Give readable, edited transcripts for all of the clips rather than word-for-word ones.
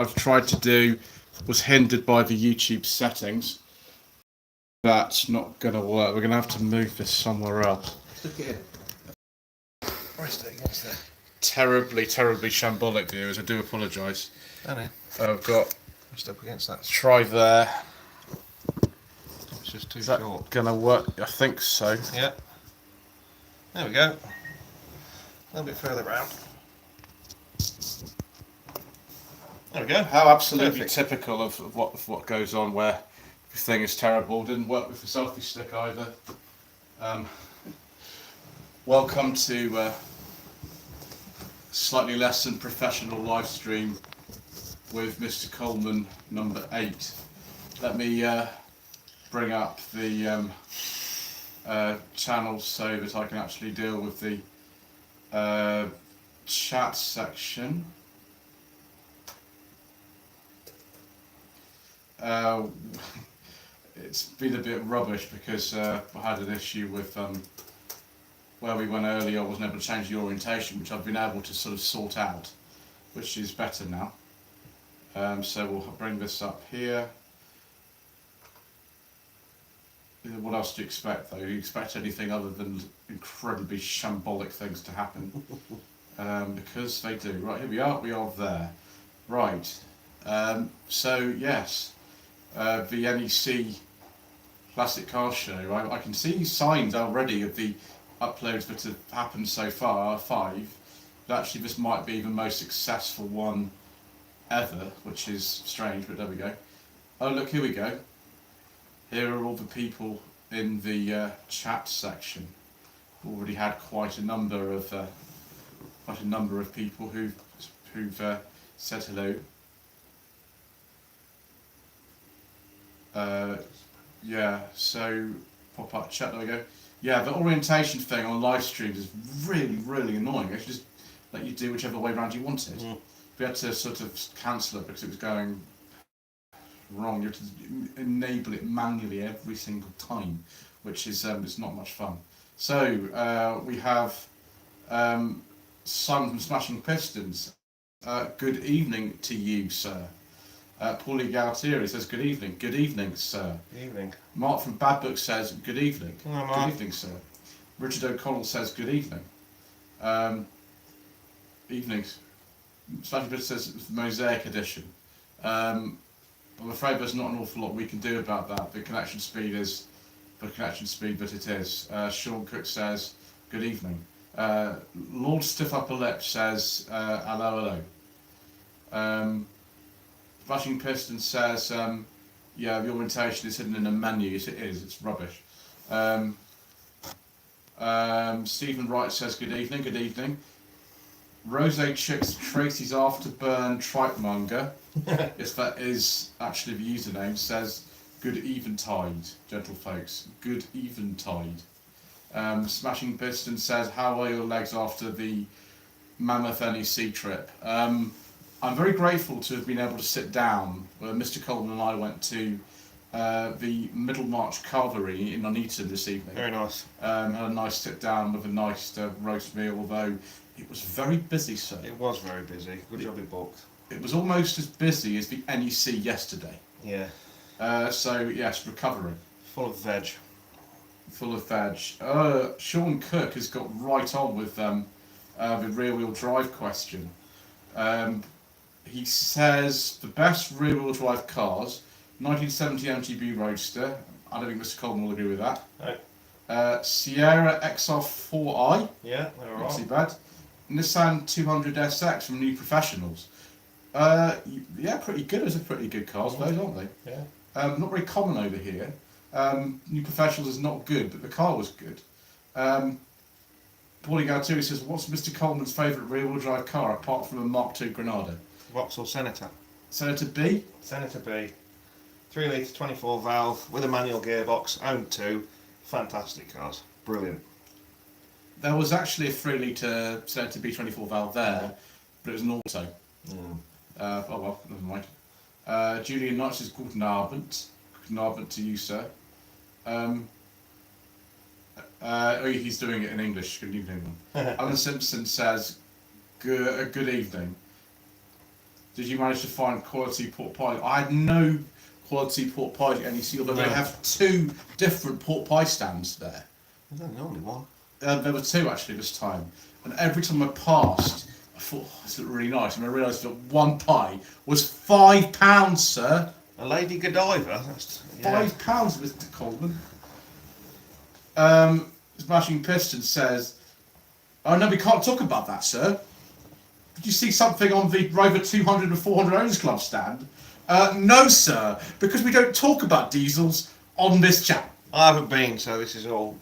I've tried to do was hindered by the YouTube settings. That's not going to work. We're going to have to move this somewhere else. Stick it in. Rest it against there. Terribly shambolic, viewers. I do apologise. I know. I've got. Rest up against that. Try there. It's just too Is that short. going to work? I think so. Yeah. There we go. A little bit further round. There we go. How absolutely Perfect. typical of what goes on where everything is terrible. Didn't work with the selfie stick either. Welcome to slightly less than professional live stream with Mr. Coleman number 8. Let me bring up the channel so that I can actually deal with the chat section. It's been a bit rubbish because I had an issue with where we went earlier. I wasn't able to change the orientation, which I've been able to sort of sort out, which is better now. So we'll bring this up here. What else do you expect, though? Do you expect anything other than incredibly shambolic things to happen? Because they do. Right, here we are. We are there. Right. So yes, the NEC Classic Car Show. I can see signs already of the uploads that have happened so far, 5. But actually, this might be the most successful one ever, which is strange. But there we go. Oh, look, here we go. Here are all the people in the chat section. Already had quite a number of people who've said hello. Yeah, so pop up chat. There we go. Yeah, the orientation thing on live streams is really annoying. It should just let you do whichever way around you wanted. We had to sort of cancel it because it was going wrong. You have to enable it manually every single time, which is it's not much fun. So we have Simon from Smashing Pistons. Good evening to you, sir. Paulie Galtieri says good evening. Good evening, sir. Good evening. Mark from Bad Book says good evening. Hello, Mark. Good evening, sir. Richard O'Connell says good evening. Evenings. Smashing Pistons says Mosaic Edition. I'm afraid there's not an awful lot we can do about that. The connection speed is the connection speed that it is. Sean Cook says good evening. Lord Stiff Upper Lip says hello. Smashing Piston says yeah, the orientation is hidden in a menu. Yes, it is. It's rubbish. Stephen Wright says good evening. Good evening. Rose Chicks Tracy's Afterburn Tripemonger, yes, that is actually the username, says good eventide, gentlefolks. Good eventide. Smashing Piston says, how are your legs after the Mammoth NEC trip? I'm very grateful to have been able to sit down. Mr. Coleman and I went to the Middlemarch Carvery in Nuneaton this evening. Very nice. Had a nice sit down with a nice roast meal, although it was very busy, sir. It was very busy. Good job it booked. It was almost as busy as the NEC yesterday. Yeah. So, yes, recovering. Full of veg. Full of veg. Sean Cook has got right on with the rear-wheel drive question. He says the best rear-wheel drive cars, 1970 MGB Roadster. I don't think Mr. Coleman will agree with that. No. Sierra XR4i. Yeah, they're Not alright. too bad. Nissan 200 SX from New Professionals. Yeah, pretty good. Those are pretty good cars, those, aren't they? Yeah. Not very common over here. New Professionals is not good, but the car was good. Paulie Galtieri says, what's Mr. Coleman's favourite rear-wheel drive car apart from a Mark II Granada? Vauxhall Senator. Senator B? Senator B. 3 litre 24 valve with a manual gearbox, owned 2. Fantastic cars. Brilliant. There was actually a 3 litre Senator B 24 valve there, but it was an auto. Oh well, never mind. Julian Knight says Guten Abend. Guten Abend to you, sir. He's doing it in English. Good evening. Alan Simpson says good evening. Did you manage to find quality pork pie? I had no quality pork pie at NEC, although they have 2 different pork pie stands there. There's only one. There were 2 actually this time, and every time I passed, I thought, oh, this looked really nice, and I realised that one pie was £5, sir. A Lady Godiva. That's £5, Mr. Coleman. Smashing Piston says, "Oh no, we can't talk about that, sir. Did you see something on the Rover 200 and 400 Owners Club stand?" No, sir, because we don't talk about diesels on this channel. I haven't been, so this is all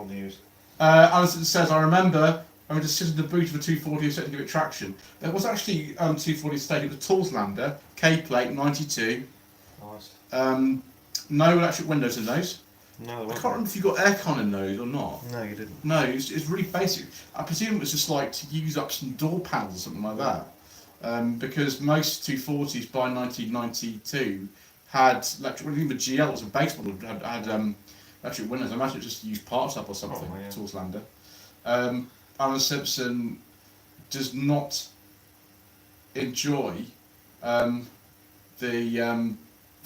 news. Alison says, "I remember I was just sitting in the boot of a 240 set to give it traction. There was actually 240 stayed with the Toolslander, K plate 92. Nice. No electric windows in those. No, I can't remember if you got aircon in those or not. No, you didn't. No, it's really basic. I presume it was just like to use up some door panels or something like that. Because most 240s by 1992 had electric windows. Even the GL was a base model had electric windows. I imagine it just used parts up or something. Oh, yeah. Toolslander. Alan Simpson does not enjoy the £5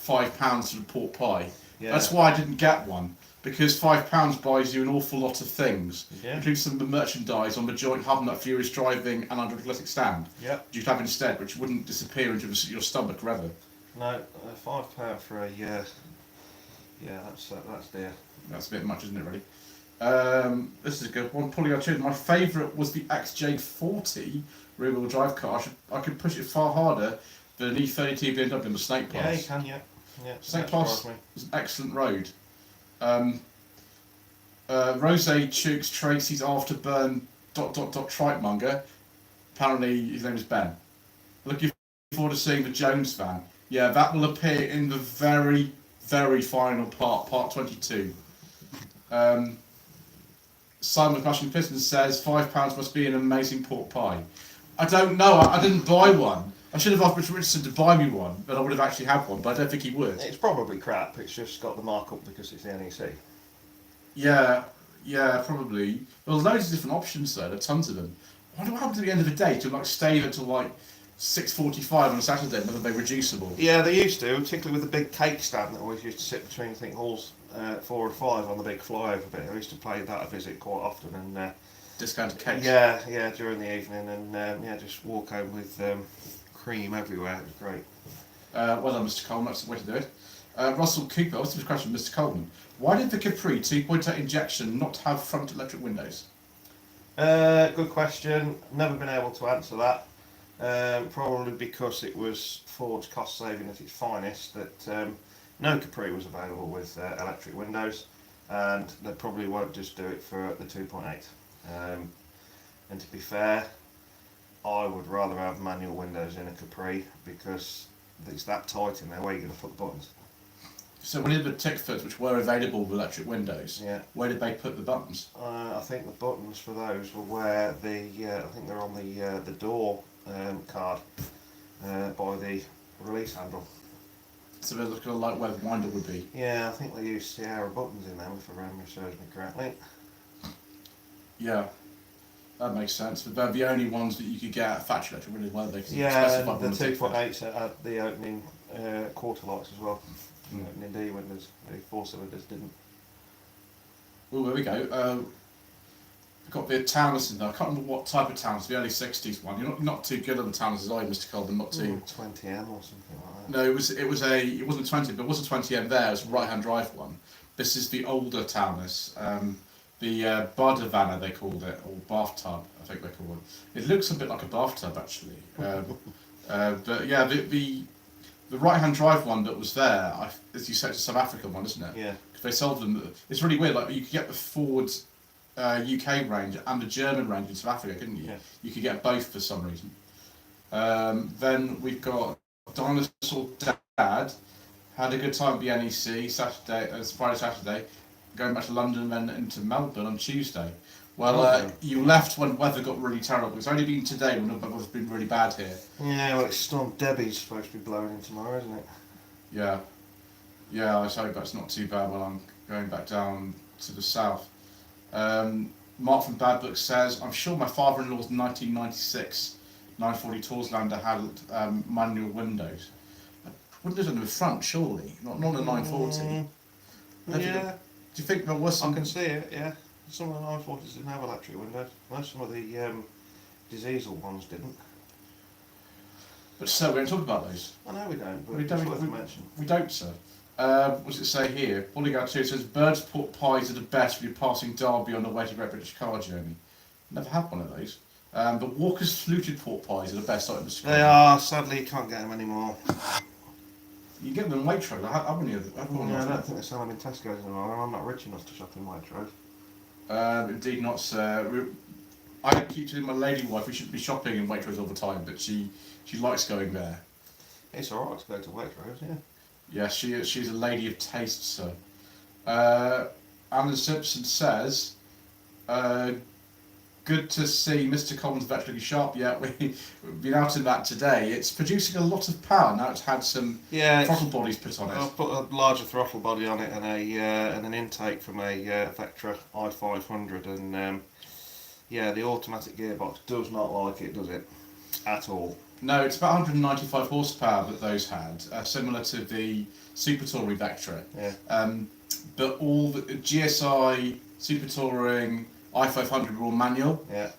for the pork pie. Yeah. That's why I didn't get one, because £5 buys you an awful lot of things, including some of the merchandise on the joint hub nut Furious driving and underclitic stand. Yep. You'd have instead, which wouldn't disappear into your stomach forever. No, £5 for a yeah, that's dear. That's a bit much, isn't it, really? This is a good one. Pulling out my favourite was the XJ40 rear-wheel drive car. I could push it far harder than an E32 BMW in the Snake Pass. Yeah, you can, yeah. Snake Pass was an excellent road. Rose Chooks Tracy's afterburn ... Trikemonger. Apparently his name is Ben. Looking forward to seeing the Jones van. Yeah, that will appear in the very, very final part 22. Simon Smashing Pistons says £5 must be an amazing pork pie. I don't know, I didn't buy one. I should have asked Richard Richardson to buy me one, but I would have actually had one, but I don't think he would. It's probably crap, it's just got the markup because it's the NEC. Yeah, probably. Well, there's loads of different options though, there are tons of them. I wonder what happens at the end of the day to like stay until like 6:45 on a Saturday, whether they're reducible. Yeah, they used to, particularly with the big cake stand that always used to sit between, I think, halls 4 and 5 on the big flyover bit. I used to play that a visit quite often, and Discounted cakes. Yeah, during the evening, and just walk home with cream everywhere. It was great. Well done, Mr. Coleman. That's the way to do it. Russell Cooper. What's the question, Mr. Coleman? Why did the Capri 2.8 injection not have front electric windows? Good question. Never been able to answer that. Probably because it was Ford's cost saving at its finest that no Capri was available with electric windows, and they probably won't just do it for the 2.8. And to be fair, I would rather have manual windows in a Capri because it's that tight in there. Where are you going to put the buttons? So when did the Tickfords, which were available with electric windows, Yeah. where did they put the buttons? I think the buttons for those were where the I think they're on the door card by the release handle. So they're looking like where the winder would be. Yeah, I think they used Sierra buttons in them if I remember serves me correctly. Yeah, that makes sense. But they're the only ones that you could get at factory electric windows, weren't they? 'Cause Yeah, specified the on 2.8s had the opening quarter lights as well. Mm. Opening D windows. The 4 cylinders didn't. Oh, there we go. We've got the Townless in there. I can't remember what type of Townless, the early 60s one. You're not too good on the Townless as I, Mr. Colvin, not too... 20M or something like that. No, it wasn't 20, but it was a 20M there. It was a right-hand drive one. This is the older Townless. The Bardavana, they called it, or bathtub, I think they call it. It looks a bit like a bathtub, actually. But yeah, the right-hand drive one that was there, as you said, it's a South African one, isn't it? Yeah. Because they sold them. It's really weird. Like you could get the Ford UK range and the German range in South Africa, couldn't you? Yeah. You could get both for some reason. Then we've got Dinosaur Dad. Had a good time at the NEC Friday, Saturday. Going back to London and then into Melbourne on Tuesday. Well, you left when weather got really terrible. It's only been today when the weather's been really bad here. Yeah, well, it's Storm Debbie's supposed to be blowing in tomorrow, isn't it? Yeah, I hope that's not too bad while I'm going back down to the south. Mark from Bad Book says, I'm sure my father-in-law's 1996 940 Torslander had manual windows. Windows on the front, surely, not a 940. Yeah, Do you think there was I some? can see it. Yeah, some of the 940s didn't have electric windows. Most some of the diesel ones didn't. But so we don't talk about those. I know we don't, but We it's don't. worth a mention. We don't, sir. What does it say here? Polygon 2 says birds pork pies are the best if you're passing Derby on the way to Great British car journey. Never had one of those. But Walker's fluted pork pies are the best item to describe. They are. Sadly, you can't get them anymore. You get them in Waitrose. Haven't you? I don't think they sell them in Tesco's anymore. I'm not rich enough to shop in Waitrose. Indeed not, sir. I keep telling my lady wife we shouldn't be shopping in Waitrose all the time, but she likes going there. It's alright to go to Waitrose, yeah. Yes, she's a lady of taste, sir. Alan Simpson says, good to see Mr. Collins veteran sharp. Yeah, we've been out in that today. It's producing a lot of power. Now it's had some throttle bodies put on it. I've put a larger throttle body on it and and an intake from a Vectra i500, and yeah, the automatic gearbox does not like it, does it? At all. No, it's about 195 horsepower that those had, similar to the Super Touring Vectra. Yeah. But all the GSI, Super Touring, i500 were all manual. Yeah.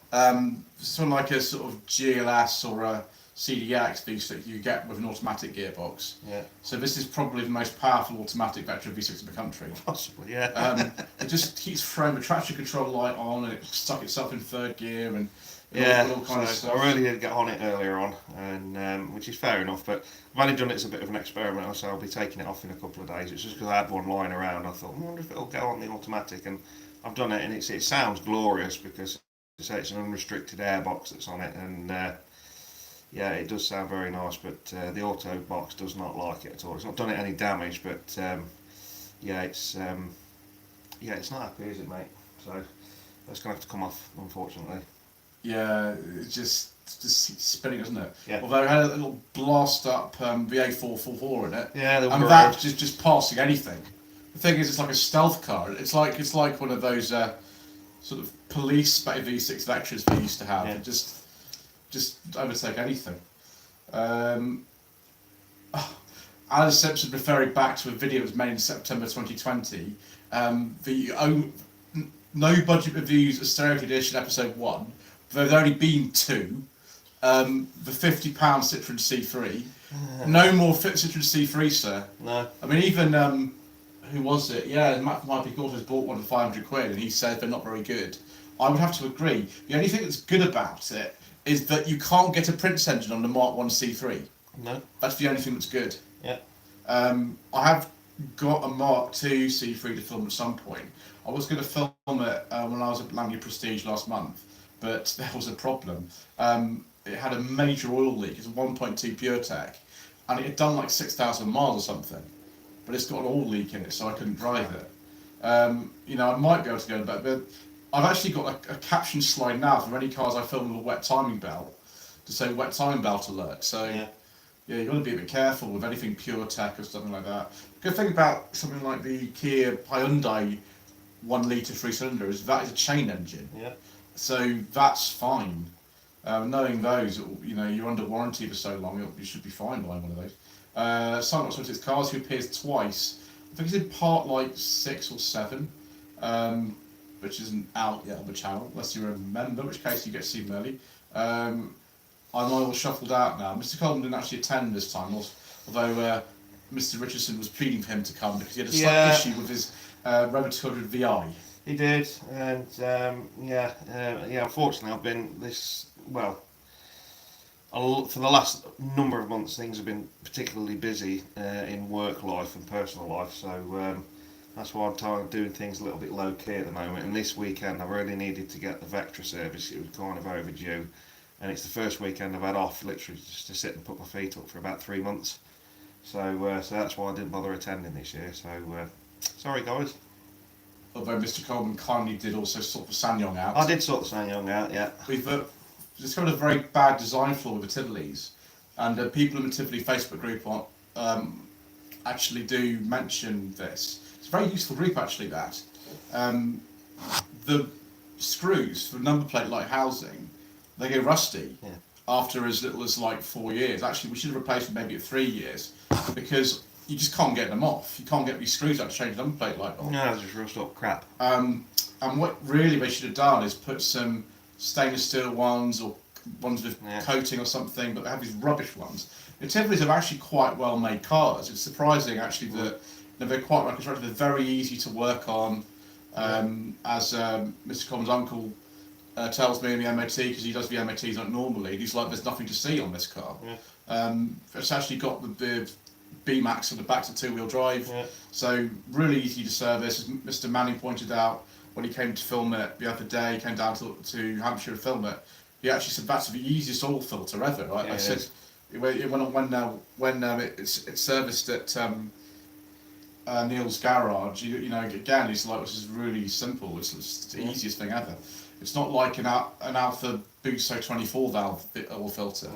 Sort of like a sort of GLS or a CDX V6 you get with an automatic gearbox. Yeah. So this is probably the most powerful automatic Vectra V6 in the country. Possibly, yeah. It just keeps throwing the traction control light on, and it stuck itself in third gear, and yeah, all kind of so stuff. I really did get on it earlier on, and which is fair enough, but I've only done it as a bit of an experiment, so I'll be taking it off in a couple of days. It's just because I had one lying around. I thought, I wonder if it'll go on the automatic, and I've done it, and it sounds glorious because it's an unrestricted airbox that's on it, and yeah, it does sound very nice, but the auto box does not like it at all. It's not done it any damage, but yeah, it's not happy, is it, mate? So that's going to have to come off, unfortunately. Yeah, it's just spinning, isn't it? Yeah. Although it had a little blast up VIII 444 in it. Yeah, and that's just passing anything. The thing is, it's like a stealth car. It's like one of those sort of police spec V6 Vectras we used to have. Yeah. Just overtake anything. Alan Simpson referring back to a video that was made in September 2020. No budget reviews of Stereo Edition episode 1. There's only been 2. The £50 Citroen C3. No more Citroen C3, sir. No. I mean, even who was it? Yeah, Matt from IP Quarters bought one for £500, and he said they're not very good. I would have to agree. The only thing that's good about it is that you can't get a Prince engine on the Mark 1 C3. No. That's the only thing that's good. Yeah. I have got a Mark 2 C3 to film at some point. I was going to film it when I was at Langley Prestige last month, but there was a problem. It had a major oil leak. It's a 1.2 PureTech, and it had done like 6,000 miles or something, but it's got an oil leak in it, so I couldn't drive it. You know, I might be able to go back, but I've actually got a caption slide now for any cars I film with a wet timing belt to say wet timing belt alert. So yeah, you've got to be a bit careful with anything PureTech or something like that. Good thing about something like the Kia Hyundai 1 litre 3-cylinder is that is a chain engine. Yeah. So that's fine. Knowing those, you know, you're under warranty for so long, you should be fine buying one of those. Simon Watson says cars who appears twice. I think he's in part like 6 or 7, which isn't out yet on the channel, unless you're a member, in which case you get to see them early. I'm all shuffled out now. Mr. Coleman didn't actually attend this time, although Mr. Richardson was pleading for him to come because he had a slight issue with his Rover 200 VI. He did, and unfortunately I've been for the last number of months things have been particularly busy in work life and personal life, so that's why I'm doing things a little bit low key at the moment. And this weekend I really needed to get the Vectra service. It was kind of overdue, and it's the first weekend I've had off literally just to sit and put my feet up for about 3 months. So that's why I didn't bother attending this year. So sorry guys. Although Mr. Coleman kindly did also sort the Sanyong out. I did sort the Sanyong out, yeah. We've discovered a very bad design flaw with the Tivoli's, and people in the Tivoli Facebook group actually do mention this. It's a very useful group actually, that. The screws for number plate light housing, they go rusty. Yeah. after as little as like 4 years. Actually, we should have replaced them maybe at 3 years, because you just can't get them off. You can't get these screws out to change the number plate light on. No, it's just rust up crap. And what really they should have done is put some stainless steel ones, or ones with coating or something, but they have these rubbish ones. The Tivolis are actually quite well made cars. It's surprising actually that they're quite well constructed. They're very easy to work on. As Mr. Commons' uncle tells me in the MOT, because he does the MOTs not normally, he's like, there's nothing to see on this car. It's actually got the B-Max on the back, to two-wheel drive, so really easy to service. As Mr. Manning pointed out when he came to film it the other day, he came down to Hampshire to film it, he actually said that's the easiest oil filter ever, right? I said, when it's serviced at Neil's garage, you know, again, he's like, this is really simple, it's the easiest thing ever. It's not like an Alpha Busso 24 valve oil filter,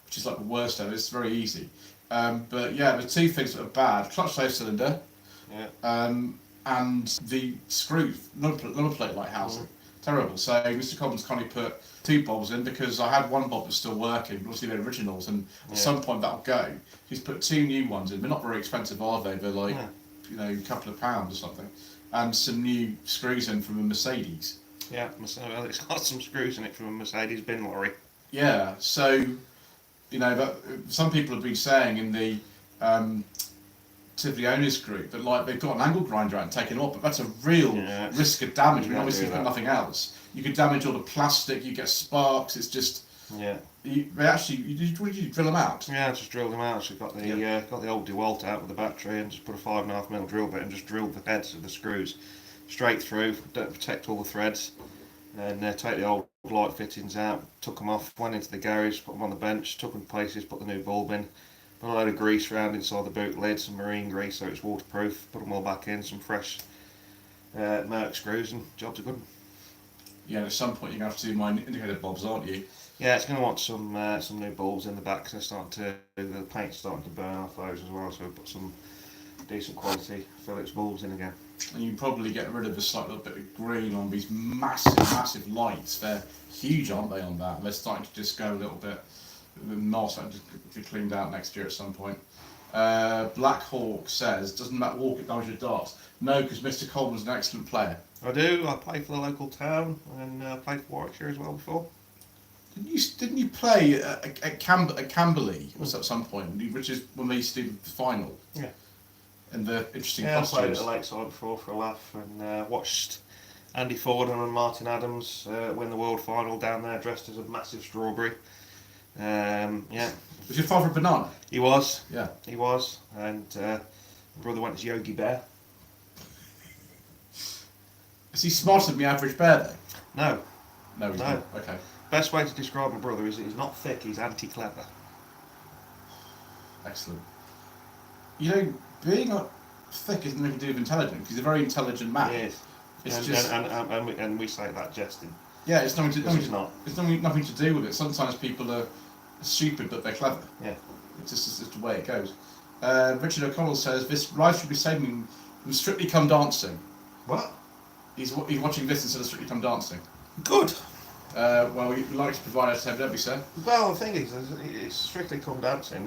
which is like the worst ever. It's very easy. But yeah, the two things that are bad: clutch safe cylinder, and the screw number plate light housing. Terrible. So Mr. Cobbins kindly put 2 bulbs in, because I had one bulb that's still working, obviously they're originals, and at some point that'll go. He's put 2 new ones in. They're not very expensive, are they? They're like, you know, a couple of pounds or something, and some new screws in from a Mercedes. Yeah, well, it's got some screws in it from a Mercedes bin lorry. Yeah, so, you know, that some people have been saying in the Tivoli owners group that like they've got an angle grinder out and taken it off, but that's a real risk of damage. I mean, obviously you've got nothing else. You could damage all the plastic, you get sparks, it's just... They actually, what did you drill them out? Yeah, I just drilled them out. So got the old DeWalt out with the battery, and just put a 5.5mm drill bit and just drilled the heads of the screws straight through, don't protect all the threads, and take the old light fittings out, took them off, went into the garage, put them on the bench, took them places, put the new bulb in, put a load of grease around inside the boot lid, some marine grease so it's waterproof, put them all back in, some fresh Merc screws, and job's a good one. Yeah, at some point you're going to have to do my indicator bulbs, aren't you? Yeah, it's going to want some new bulbs in the back, because the paint's starting to burn off those as well, so we'll put some decent quality Phillips bulbs in again. And you probably get rid of a slight little bit of green on these massive lights. They're huge, aren't they, on that? And they're starting to just go a little bit, the moss starting to be cleaned out next year at some point. Black Hawk says, doesn't that walk damage your darts? No, because Mr. Coleman's an excellent player. I do. I play for the local town, and played for Warwickshire as well before. Didn't you play at Camberley at some point, which is when they used to do the final? Yeah. And the interesting costumes. I played at Lakeside before for a laugh, and watched Andy Fordham and Martin Adams win the world final down there, dressed as a massive strawberry. Was your father a banana? He was. Yeah. He was, and my brother went as Yogi Bear. Is he smarter than the average bear, though? No. No, he's not. Okay. Best way to describe my brother is that he's not thick, he's anti-clever. Excellent. You know, being thick isn't nothing to do with intelligent, because he's a very intelligent man. He is. And we say that jesting. Yeah, it's nothing to not. It's nothing to do with it. Sometimes people are stupid, but they're clever. Yeah. It's just the way it goes. Richard O'Connell says, this live should be saving from Strictly Come Dancing. What? He's watching this instead of Strictly Come Dancing. Good. Well, we'd like to provide entertainment, don't we, sir? Well, the thing is, it's Strictly Come Dancing.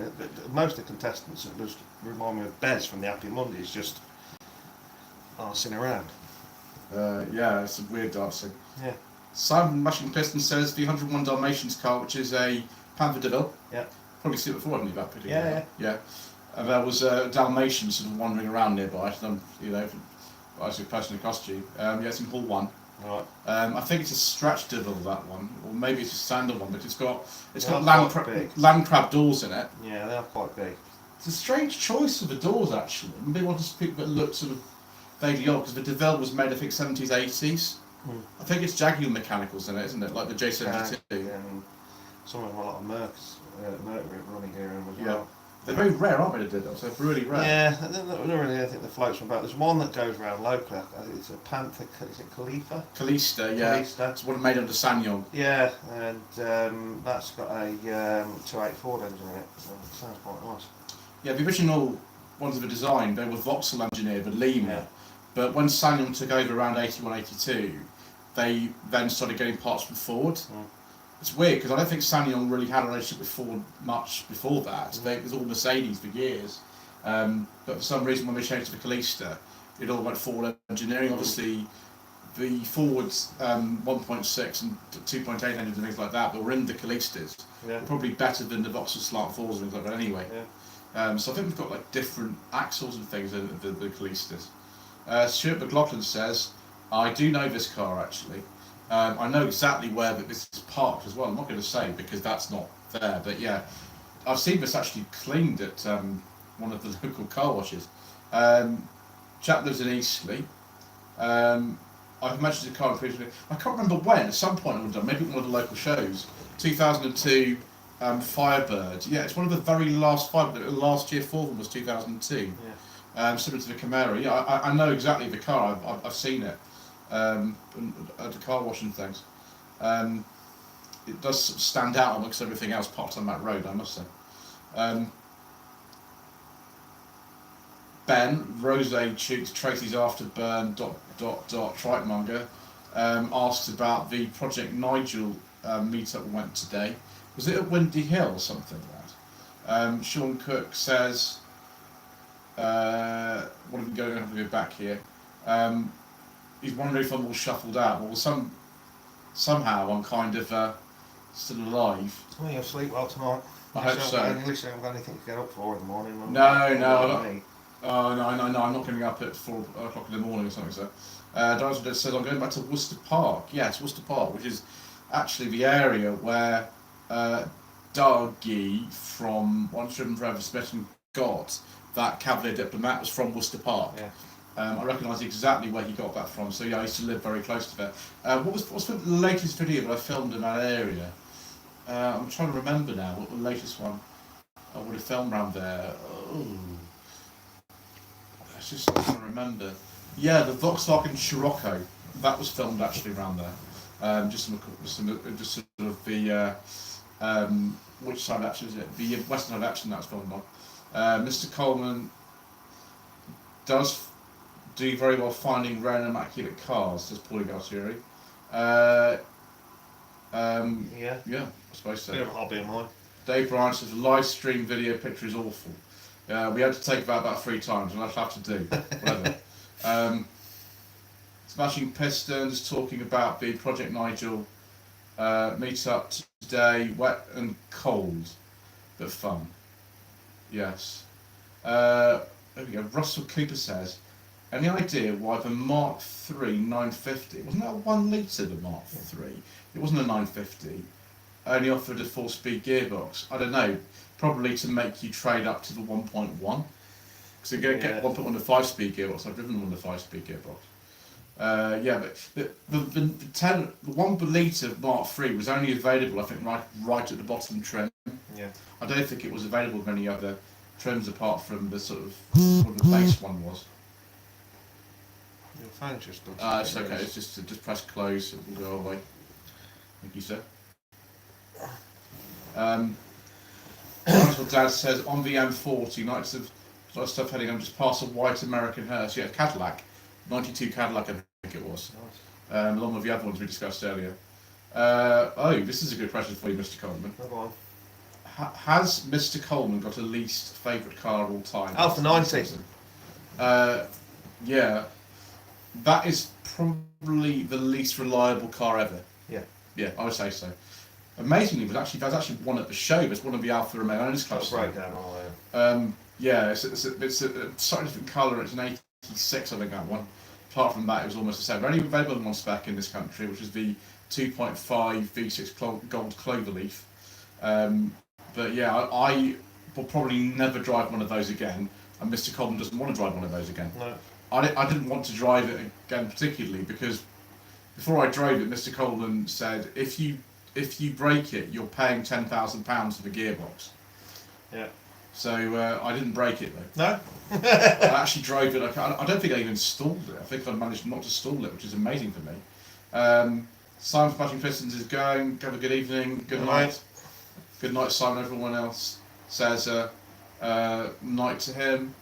Most of the contestants just remind me of Bez from the Happy Mondays, just arsing around. Yeah, it's a weird dancing. Yeah. Simon Mashing Piston says the 101 Dalmatians car, which is a Panther DeVille. Yeah. Probably seen it before, haven't you, that particular Yeah. Yeah. And there was a Dalmatian sort of wandering around nearby, you know, as a person in costume. Yeah, it's in Hall 1. Right. I think it's a stretch DeVille, that one, or maybe it's a standard one, but it's got land crab doors in it. Yeah, they are quite big. It's a strange choice of the doors, actually. Maybe want to pick that look sort of vaguely odd, because the DeVille was made, I think, 70s, 80s. I think it's Jaguar mechanicals in it, isn't it? Like the J72. And some of them have a lot of Mercs running here as well. They're very rare, aren't they, the DeVille? So they're really rare. Yeah, I don't really anything that floats from about. There's one that goes around locally. It's a Panther, is it Khalifa? Kalista, yeah. Kalista. It's one made under Sanyong. Yeah, and that's got a 284 engine in it, so it sounds quite nice. Yeah, the original ones of the design, they were Vauxhall engineered, but Lima. Yeah. But when Sanyong took over around 81, 82, they then started getting parts from Ford. It's weird because I don't think SsangYong really had a relationship with Ford much before that. It was all Mercedes for years. But for some reason, when they changed to the Calista, it all went Ford engineering. Obviously, the Ford's 1.6 and 2.8 engines and things like that were in the Calistas. Yeah. Probably better than the Vauxhall Slant 4s and things like that anyway. Yeah. So I think we've got like different axles and things in the Calistas. Stuart McLaughlin says, I do know this car actually. I know exactly where this is parked as well. I'm not going to say because that's not there, but yeah, I've seen this actually cleaned at one of the local car washes. Chap lives in Eastleigh. I've mentioned the car previously. I can't remember when. At some point I would have done, maybe one of the local shows. 2002 Firebird. Yeah, it's one of the very last Firebird. Last year for them was 2002. Yeah. Similar to the Camaro. Yeah, I know exactly the car. I've seen it at the car wash and things. It does stand out amongst everything else parked on that road, I must say. Ben, Rose Chooks, Tracy's Afterburn, ... Tritemonger, asks about the Project Nigel meetup we went today. Was it at Windy Hill or something like that? Sean Cook says, what have we going to go back here? He's wondering if I'm all shuffled out. Well, somehow I'm kind of still alive. Well, you'll sleep well tonight. I hope so. At least I haven't got anything to get up for in the morning. No. Oh, no, I'm not getting up at 4 o'clock in the morning or something, so. Dinosaur says, I'm going back to Worcester Park. Yes, Worcester Park, which is actually the area where Dougie from Once Driven Forever Smith got that Cavalier Diplomat was from Worcester Park. Yeah. I recognise exactly where he got that from, so yeah, I used to live very close to that. What's the latest video that I filmed in that area? I'm trying to remember now what the latest one I would have filmed around there. Oh. It's just I'm trying to remember. Yeah, the Volkswagen Scirocco. That was filmed actually around there. Just sort of the which side of action is it? The western side of action that was filmed on. Mr. Coleman does do very well finding rare and immaculate cars, says Paulie Galtieri. Yeah, I suppose so. bit of a hobby of mine. Dave Bryant says the live stream video picture is awful. We had to take that about 3 times, and I'd have to do whatever. Smashing Pistons talking about the Project Nigel meetup today. Wet and cold, but fun. Yes. There we go. Russell Cooper says, any idea why the Mark III 950, wasn't that a 1 litre, the Mark III? It wasn't a 950, only offered a 4-speed gearbox. I don't know, probably to make you trade up to the 1.1. Because you get 1.1 to 5-speed gearbox. I've driven one to 5-speed gearbox. Yeah, but the 1 litre Mark III was only available, I think, right at the bottom trim. Yeah. I don't think it was available with any other trims apart from the sort of what the base one was. Your phone's just done. It's okay. It's just press close. It will go away. Thank you, sir. Dinosaur Dad says on the M40, nights of a lot of stuff heading. I'm just past a white American hearse. Yeah, Cadillac, 92 Cadillac, I think it was. Nice. Along with the other ones we discussed earlier. This is a good question for you, Mr. Coleman. Go on. Has Mr. Coleman got a least favourite car of all time? Alpha 90. Yeah. That is probably the least reliable car ever. Yeah. Yeah, I would say so. Amazingly, there's actually one at the show. There's one of the Alfa Romeo owners club. Breakdown all there. Yeah, it's a slightly different colour. It's an 86, I think, that one. Apart from that, it was almost the same. They're only available in one spec in this country, which is the 2.5 V6 Gold Cloverleaf. But yeah, I will probably never drive one of those again, and Mr. Coleman doesn't want to drive one of those again. No. I didn't want to drive it again particularly because before I drove it, Mr. Coleman said, if you break it, you're paying £10,000 for the gearbox. Yeah. So I didn't break it though. No? I actually drove it. I don't think I even installed it. I think I managed not to install it, which is amazing for me. Simon Smashing Pistons is going. Have a good evening. Good night. Good night, Simon. Everyone else says night to him.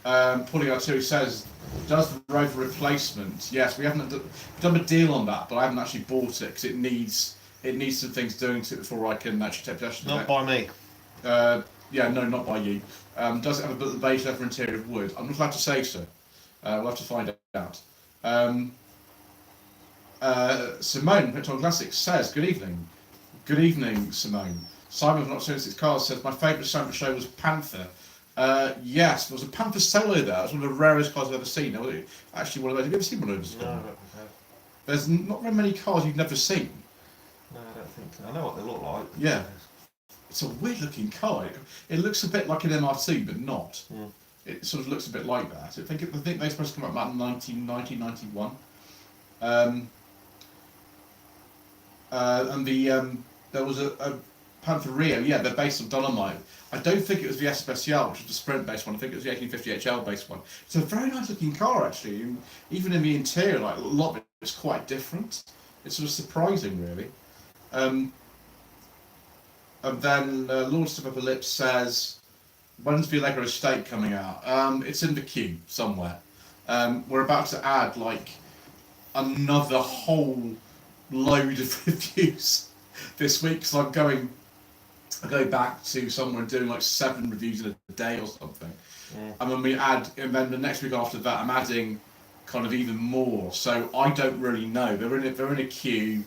Paulie R2 says, does the Rover replacement? Yes, we haven't done a deal on that, but I haven't actually bought it because it needs it needs some things doing to it before I can actually take possession of Not it. by me. Yeah, no, not by you. Does it have a beige leather interior of wood? I'm not allowed to say so. We'll have to find out. Simone, Picton Classics says, good evening. Good evening, Simone. Simon of Not Seen Six Cars says, my favourite Santa show was Panther. Yes, there was a Panther solo there. It's one of the rarest cars I've ever seen. Actually, one of those. Have you ever seen one of those? No, I don't think so. There's not very many cars you've never seen. No, I don't think so. I know what they look like. Yeah. It's a weird looking car. It looks a bit like an MR2, but not. Mm. It sort of looks a bit like that. I think they're supposed to come out about 1991. And there was a Panther Rio. Yeah, they're based on Dolomite. I don't think it was the Especial, which was the Sprint based one. I think it was the 1850 HL based one. It's a very nice looking car actually. And even in the interior, like a lot of it's quite different. It's sort of surprising, really. And then Lord Step Up a Lip says, when's the Allegro Estate coming out? It's in the queue somewhere. We're about to add like another whole load of reviews this week because I go back to somewhere and doing like 7 reviews in a day or something. Yeah. And then the next week after that, I'm adding kind of even more. So I don't really know. They're in a queue.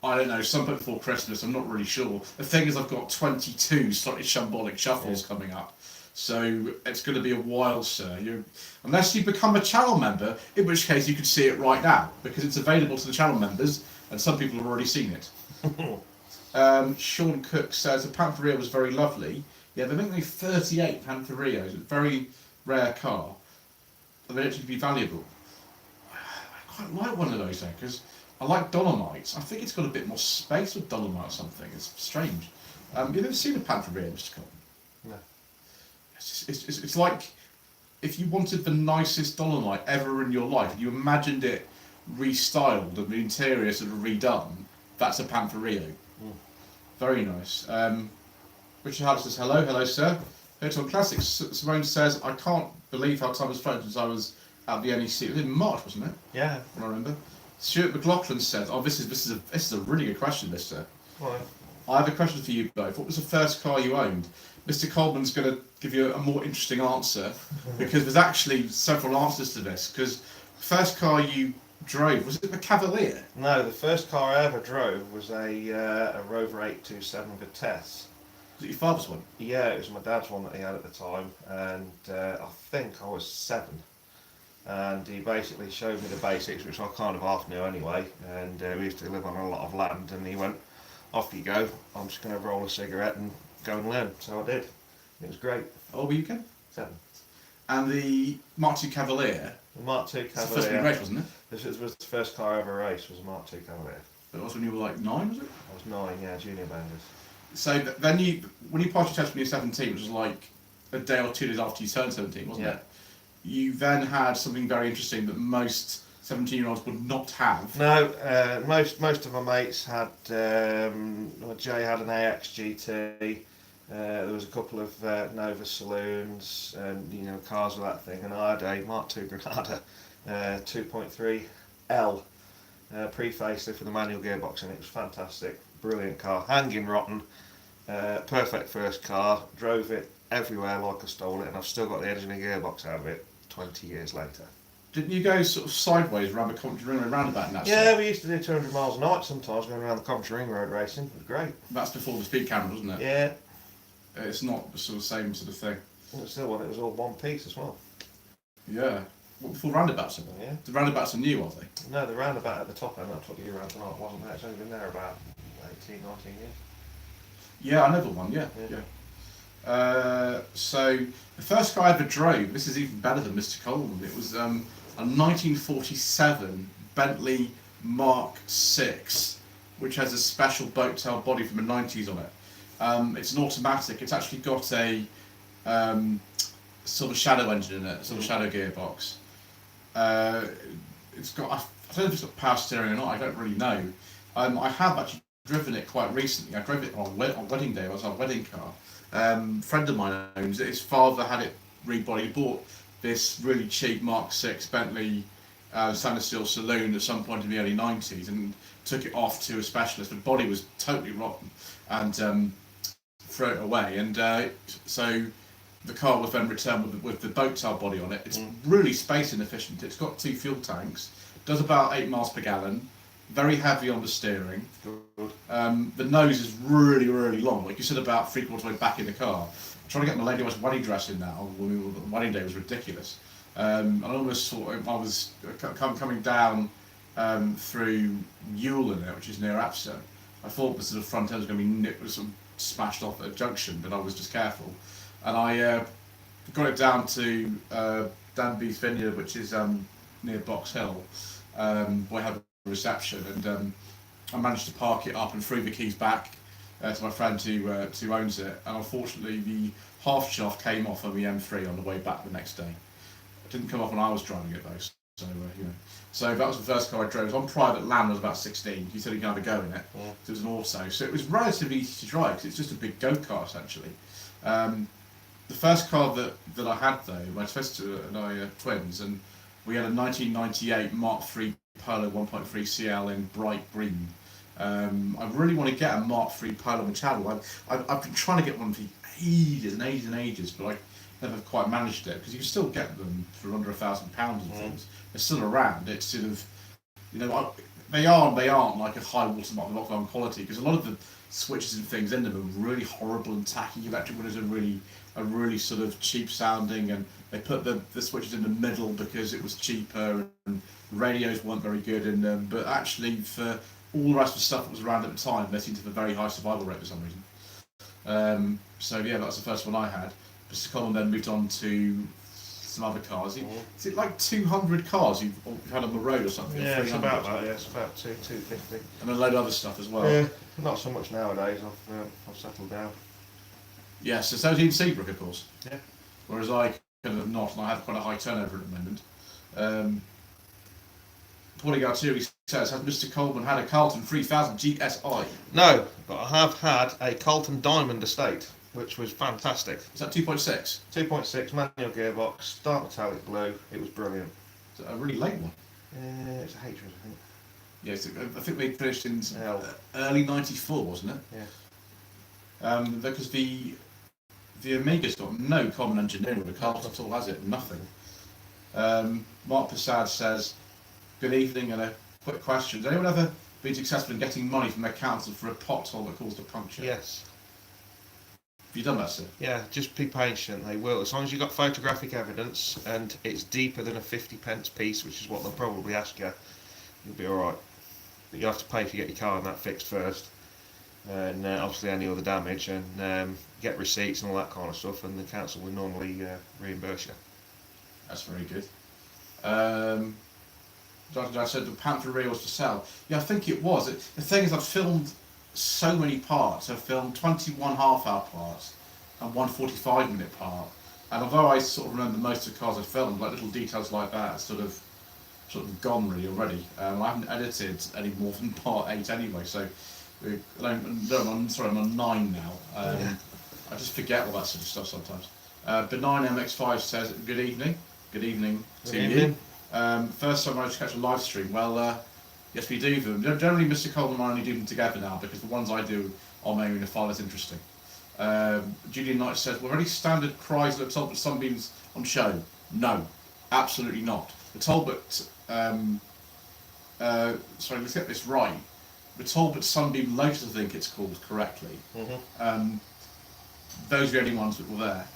I don't know, some point before Christmas, I'm not really sure. The thing is, I've got 22 slightly shambolic shuffles coming up. So it's going to be a while, sir. Unless you become a channel member, in which case you can see it right now, because it's available to the channel members, and some people have already seen it. Sean Cook says, the Panther Rio was very lovely. Yeah, they're making 38 Panther Rios, a very rare car. But they actually be valuable. I quite like one of those, though, because I like Dolomites. I think it's got a bit more space with Dolomite or something. It's strange. You've ever seen a Panther Rio, Mr. Colton? No. It's like if you wanted the nicest Dolomite ever in your life, and you imagined it restyled and the interior sort of redone, that's a Panther Rio. Mm. Very nice. Richard Howard says, hello sir. It's on Classics. Simone says, I can't believe how time has flown since I was at the NEC. It was in March, wasn't it? Yeah. I remember. Stuart McLaughlin says, "Oh, this is a really good question, this sir. Right. I have a question for you both. What was the first car you owned?" Mr. Coleman's going to give you a more interesting answer because there's actually several answers to this. Because first car you drove, was it the Cavalier? No, the first car I ever drove was a Rover 827 Vitesse. Was it your father's one? Yeah, it was my dad's one that he had at the time, and I think I was 7. And he basically showed me the basics, which I kind of half knew anyway, and we used to live on a lot of land, and he went, off you go, I'm just going to roll a cigarette and go and learn. So I did. It was great. Oh, were you Ken? 7. And the Mark II Cavalier, The Mark II it's the first Cavalier. big race, wasn't it? This was the first car I ever raced, was a Mark II Cavalier. That was when you were like 9, was it? I was 9, yeah, junior banders. So then when you passed your test when you were 17, which was like a day or 2 days after you turned 17, wasn't it? You then had something very interesting that most 17-year-olds would not have. No, most of my mates had. Jay had an AX GT. There was a couple of Nova saloons and cars with that thing, and I had a Mark II Granada 2.3L pre-facelift with a manual gearbox in it. It was fantastic, brilliant car, hanging rotten, perfect first car. Drove it everywhere like I stole it, and I've still got the engine and gearbox out of it 20 years later. Didn't you go sort of sideways around the Coventry Ring roundabout in that? Yeah, we used to do 200 miles a night sometimes going around the Coventry Ring Road racing. It was great. That's before the speed camera, wasn't it? Yeah. It's not the sort of same sort of thing. And still when it was all one piece as well. Yeah. What, before roundabouts? Yeah. The roundabouts are new, are they? No, the roundabout at the top end, that's what you around tonight, wasn't there? It's only been there about 18, 19 years. Yeah, I know the one, yeah. So, the first car I ever drove, this is even better than Mr. Coleman, it was a 1947 Bentley Mark VI, which has a special boat tail body from the 90s on it. It's an automatic, it's actually got a sort of shadow engine in it, a sort of shadow gearbox. It's got, I don't know if it's got power steering or not, I don't really know. I have actually driven it quite recently. I drove it on wedding day, it was our wedding car. Friend of mine owns it, his father had it rebodied, he bought this really cheap Mark VI Bentley stainless steel saloon at some point in the early 90s and took it off to a specialist. The body was totally rotten and threw it away. And so the car was then returned with the boat tail body on it. It's really space inefficient. It's got 2 fuel tanks, does about 8 miles per gallon, very heavy on the steering. The nose is really, really long. Like you said, about 3/4 way back in the car. Trying to get my lady wife's wedding dress in now when the wedding day was ridiculous. I almost thought I was coming down through Ewell in it, which is near Epsom. I thought the sort of front end was going to be sort of smashed off at a junction, but I was just careful. And I got it down to Danby's Vineyard, which is near Box Hill, where I had a reception, and I managed to park it up and threw the keys back to my friend who owns it. And unfortunately, the half shaft came off on the M3 on the way back the next day. It didn't come off when I was driving it though. So so that was the first car I drove. It was on private land. I was about 16. He said he could have a go in it. Yeah. So it was an auto, so it was relatively easy to drive because it's just a big go-kart essentially. The first car that I had though, my sister and I are twins, and we had a 1998 Mark III Polo 1.3 CL in bright green. I really want to get a Mark III Polo on the channel. I've been trying to get one for ages and ages and ages, but I never quite managed it because you can still get them for under £1,000 and things. They're still around. It's sort of, they aren't like a high watermark lockdown quality because a lot of the switches and things in them are really horrible and tacky. Electric windows are really sort of cheap sounding, and they put the switches in the middle because it was cheaper, and radios weren't very good in them. But actually, for all the rest of the stuff that was around at the time, they seemed to have a very high survival rate for some reason. So yeah, that was the first one I had. Mr. Coleman then moved on to some other cars. Is it like 200 cars you've had on the road or something? Yeah, it's about that. Yeah, it's about 250. And a load of other stuff as well. Yeah, not so much nowadays. I've settled down. Yes, so is he in Seabrook, of course. Yeah. Whereas I kind of not, and I have quite a high turnover at the moment. Paulie Garturi says, has Mr. Coleman had a Carlton 3000 GSI? No, but I have had a Carlton Diamond Estate, which was fantastic. Is that 2.6? 2.6 manual gearbox, dark metallic blue. It was brilliant. Is it a really late one? It's a Hatred, I think. Yes, I think they finished in early '94, wasn't it? Yeah. Because the Omega's got no common engineering with the Carlton at all, has it? Nothing. Mark Passad says, good evening, and a quick question. Has anyone ever been successful in getting money from their council for a pothole that caused a puncture? Yes. Have you done that, sir? Yeah, just be patient, they will. As long as you've got photographic evidence and it's deeper than a 50p piece, which is what they'll probably ask you, you'll be alright. But you'll have to pay to get your car and that fixed first. And obviously any other damage, and get receipts and all that kind of stuff, and the council will normally reimburse you. That's very good. Dr. Dad said the Panther Rear was to sell. Yeah, I think it was. The thing is, I've filmed so many parts. I've filmed 21 half-hour parts and one 45-minute part. And although I sort of remember most of the cars I filmed, like little details like that, sort of gone really already. I haven't edited any more than part 8 anyway, so I'm on 9 now. I just forget all that sort of stuff sometimes. Benign MX5 says, good evening. Good evening to you. First time I managed to catch a live stream. Well, yes, we do them. Generally, Mr. Coleman and I only do them together now because the ones I do are mainly in a file that's interesting. Julian Knight says, were any standard Chrysler Talbot Sunbeams on show? No, absolutely not. The Talbot, sorry, let's get this right. The Talbot Sunbeam Lotus, I think it's called correctly. Those are the only ones that were there.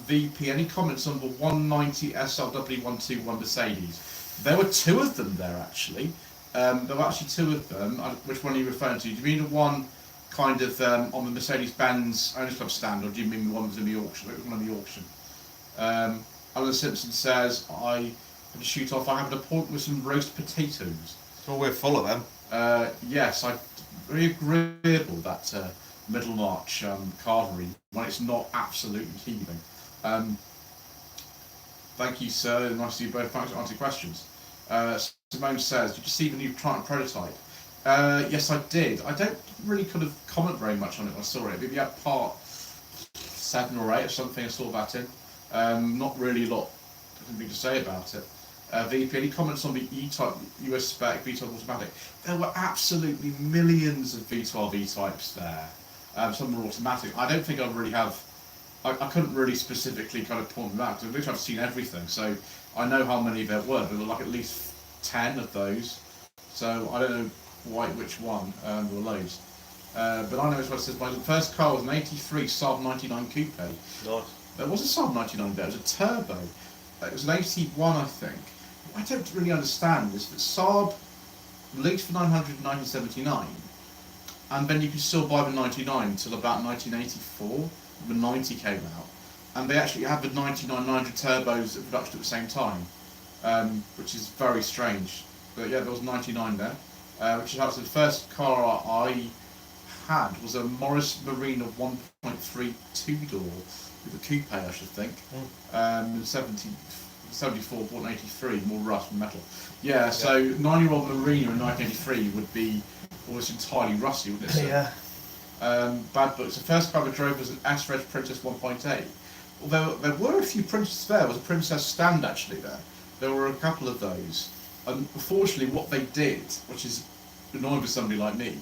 VP, any comments on the 190 SLW121 Mercedes? There were 2 of them there actually. There were actually 2 of them. Which one are you referring to? Do you mean the one kind of on the Mercedes-Benz Owners Club stand, or do you mean the one that was in the auction? It was one in the auction. Alan Simpson says, I had to shoot off. I have an appointment with some roast potatoes. Well, we're full of them. Yes, very agreeable that Middlemarch carvery when it's not absolutely heaving. Thank you, sir. Nice to see you both. Thanks for answering questions. Simone says, did you see the new Triumph prototype? Yes, I did. I don't really kind of comment very much on it when I saw it. Maybe at part 7 or 8 or something I saw that in. Not really a lot to say about it. VP, any comments on the E-Type US spec V12 automatic? There were absolutely millions of V12 E-Types there. Some were automatic. I don't think I really have. I couldn't really specifically kind of point them out because literally I've seen everything. So I know how many there were. There were like at least 10 of those. So I don't know quite which one. There were loads. But I know it's what it says. My first car was an '83 Saab 99 Coupe. Nice. There was a Saab 99 there. It was a turbo. It was an 81, I think. What I don't really understand is that Saab released for 900 in 1979, and then you could still buy the 99 until about 1984. The 90 came out, and they actually had the 99 900 turbos in production at the same time, which is very strange. But yeah, there was 99 there, which is actually the first car I had was a Morris Marina 1.3 two-door with a coupe, I should think. 74, bought in 83, more rust and metal. Yeah, so 9-year-old Marina in 1983 would be almost entirely rusty, wouldn't it? So, Yeah. Bad books. The first car I drove was an S-Reg Princess 1.8. Although there were a few Princesses there. There was a Princess stand actually there. There were a couple of those. And unfortunately what they did, which is annoying for somebody like me,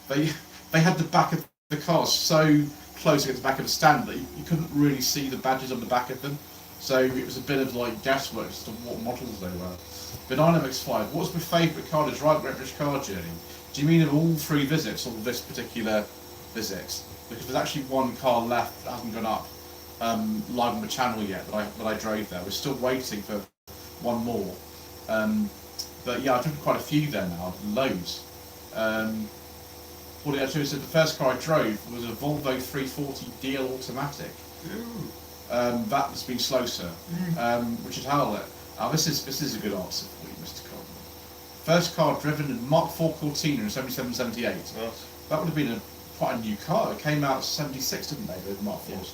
they had the back of the car so close against the back of the stand that you couldn't really see the badges on the back of them. So it was a bit of like guesswork as to what models they were. But MX-5, what's my favourite car to drive at British Car Journey? Do you mean of all 3 visits or this particular visit? Because there's actually one car left that hasn't gone up live on the channel yet that I drove there. We're still waiting for one more. But yeah, I've driven quite a few there now, loads. What I said, the first car I drove was a Volvo 340 DL automatic. That has been slow, sir. Which is how this is a good answer for you, Mr. Coleman. First car driven in Mark IV Cortina in 77, 78. Nice. That would have been quite a new car. It came out in 76, didn't they, the Mark IVs?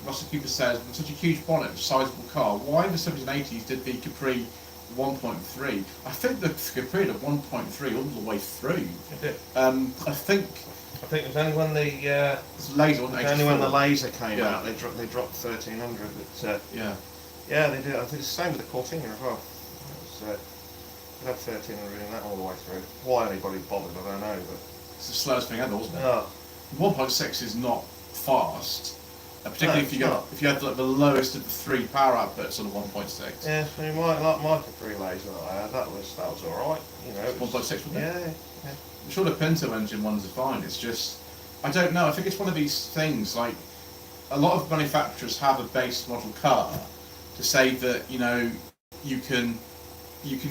Russell Cooper says, with such a huge bonnet, sizable car, why in the 70s and 80s did the Capri 1.3? I think the Capri had a 1.3 all the way through. I think it was only when the laser, wasn't it? only when the laser came out they dropped 1300. But yeah, they did. I think it's the same with the Cortina as well. It had 1300 in that all the way through. Why anybody bothered, I don't know. But it's the slowest thing ever, wasn't it? Oh. 1.6 is not fast, particularly No, if you had like the lowest of the 3 power outputs on a 1.6. Yeah, I mean, my Capri laser that I had, that was all right. You know, 1.6, wasn't it? Yeah. I'm sure the Pinto engine ones are fine. It's just, I don't know. I think it's one of these things. Like a lot of manufacturers have a base model car to say that you can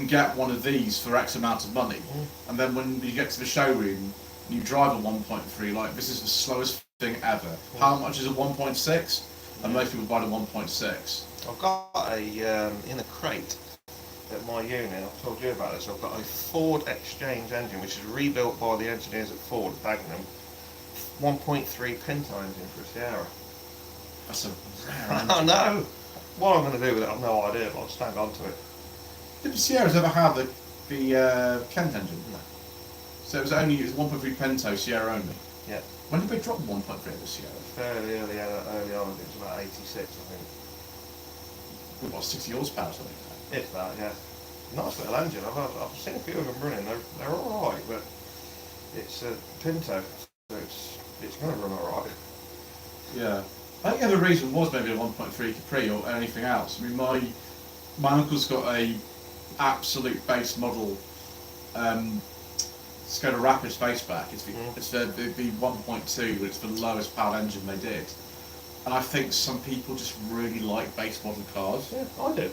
get one of these for X amount of money, and then when you get to the showroom, you drive a 1.3. Like this is the slowest thing ever. How much is a 1.6? And most people buy the 1.6. I've got a in a crate at my unit. I've told you about this. I've got a Ford Exchange engine, which is rebuilt by the engineers at Ford at Dagenham. 1.3 Pinto engine for a Sierra. That's a rare engine. I know. What I'm going to do with it, I've no idea, but I'll stand on to it. Did the Sierras ever have the Kent engine? No. So it was 1.3 Pinto Sierra only. Yeah. When did they drop 1.3 of the Sierra? Fairly early on. It was about 86, I think. What, 60 horsepower or something? If that, yeah. Nice little engine. I've seen a few of them running. They're all right, but it's a Pinto, so it's going to run all right. Yeah. I think the other reason was maybe a 1.3 Capri or anything else. I mean, my uncle's got a absolute base model Skoda Rapid Spaceback. It's the 1.2, but it's the lowest powered engine they did. And I think some people just really like base model cars. Yeah, I do.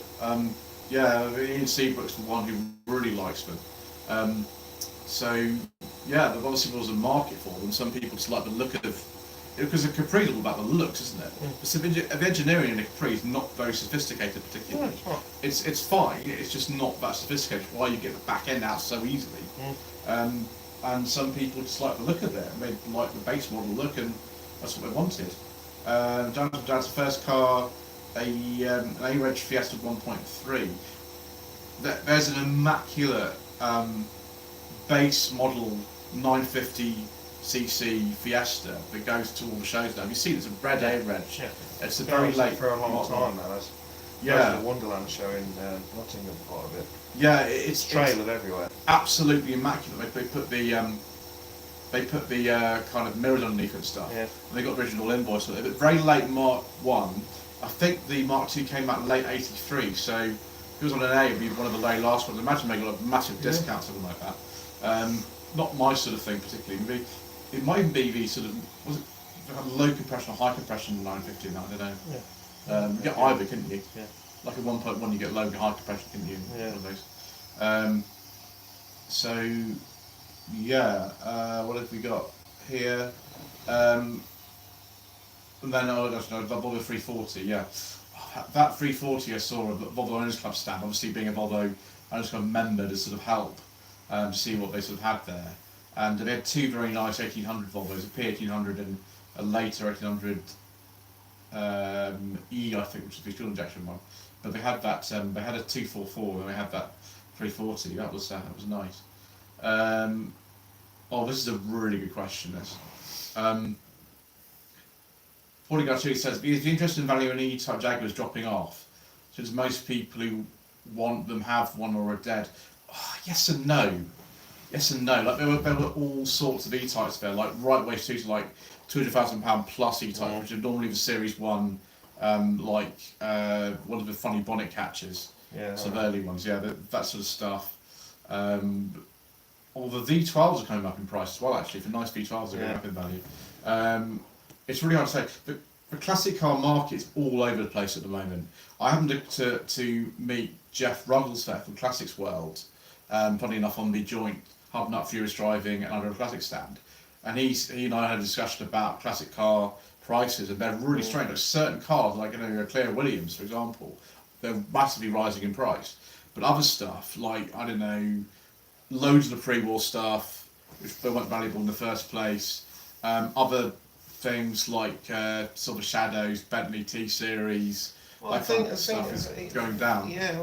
Ian Seabrook's the one who really likes them. So yeah, there obviously was a market for them. Some people just like the look of, because the Capri's all about the looks, isn't it? So the engineering in the Capri is not very sophisticated, particularly. Yeah, it's fine. It's just not that sophisticated. Why you get the back end out so easily? And some people just like the look of it, and they like the base model look, and that's what they wanted. John's first car, an A-Reg Fiesta 1.3. There's an immaculate base model 950 cc Fiesta that goes to all the shows now. Have you seen it's a red A-Reg? Yeah. It's a very late for a long model. time now. There's Yeah. the Wonderland show in Nottingham quite a bit. Yeah, it's Trailered everywhere. absolutely immaculate. They put the kind of mirrors underneath and stuff. Yeah. And they got original invoice with it. But very late Mark 1. I think the Mark 2 came out in late 83, so if it was on an A, it would be one of the very last ones. Imagine they got a massive discount, something like that. Not my sort of thing particularly. It might even be the sort of, was it low compression or high compression 950 now, I don't know. Yeah. You get either, couldn't you? Yeah. Like at 1.1 you get low and high compression, couldn't you? Yeah. One of those. So, yeah, what have we got here? And then, the Volvo 340, yeah. That 340 I saw at the Volvo Owners Club stand, obviously being a Volvo Owners Club member to sort of help see what they sort of had there. And they had two very nice 1800 Volvos, a P1800 and a later 1800 E, I think, which is the fuel injection one. But they had that, they had a 244 and they had that 340, that was nice. Oh, this is a really good question, this. Paulie Garcia says, is the interest in value in E-type Jaguars dropping off? Since most people who want them have one or are dead. Oh, yes and no. Yes and no. Like there were all sorts of E-types there, like right way to like £200,000 plus E-type, which are normally the Series 1, like one of the funny bonnet catchers. Yeah. Some early ones, yeah, that sort of stuff. Or the V12s are coming up in price as well, actually. For nice V12s, they're going up in value. It's really hard to say. The classic car market's all over the place at the moment. I happened to meet Jeff Rugglesford from Classics World, funny enough, on the joint Hub Nut Furious Driving and Under a Classic stand. And he and I had a discussion about classic car prices, and they're really strange. Like certain cars, like Claire Williams, for example, they're massively rising in price. But other stuff, like, I don't know, loads of the pre-war stuff, which they weren't valuable in the first place. Other things like Silver Shadows, Bentley T-Series, Well, that kind of stuff is going down. Yeah,